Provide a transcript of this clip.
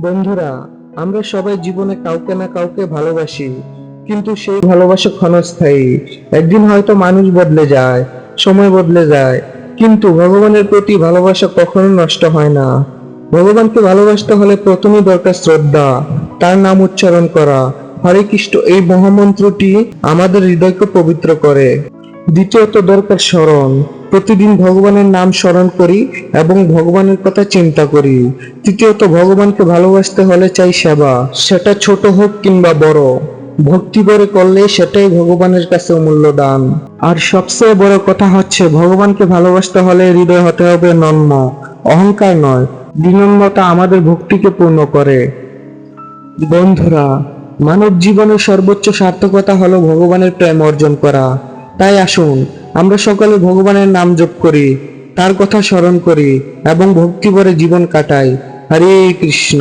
বন্ধুরা, আমরা সবাই জীবনে কাউকে না কাউকে ভালোবাসি, কিন্তু সেই ভালোবাসা ক্ষণস্থায়ী। একদিন হয়তো মানুষ বদলে যায়, সময় বদলে যায়, কিন্তু ভগবানের প্রতি ভালোবাসা কখনো নষ্ট হয় না। ভগবানকে ভালোবাসতে হলে প্রথমেই দরকার শ্রদ্ধা, তার নাম উচ্চারণ করা। হরে কৃষ্ণ এই মহামন্ত্রটি আমাদের হৃদয়কে পবিত্র করে। দ্বিতীয়ত দরকার স্মরণ, প্রতিদিন ভগবানের নাম স্মরণ করি এবং ভগবানের কথা চিন্তা করি। তৃতীয়ত ভগবানকে ভালোবাসতে হলে চাই সেবা, সেটা ছোট হোক কিংবা বড়। ভক্তি করে করলে সেটাই ভগবানের কাছে অমূল্য দান। আর সবচেয়ে বড় কথা হচ্ছে, ভগবানকে ভালোবাসতে হলে হৃদয় হতে হবে নম্র, অহংকার নয়। বিনম্রতা আমাদের ভক্তিকে পূর্ণ করে। বন্ধুরা, মানব জীবনের সর্বোচ্চ সার্থকতা হলো ভগবানের প্রেম অর্জন করা। তাই আসুন আমরা সকলে ভগবানের নাম জপ করি, তার কথা স্মরণ করি এবং ভক্তি ভরে জীবন কাটাই। হরে কৃষ্ণ।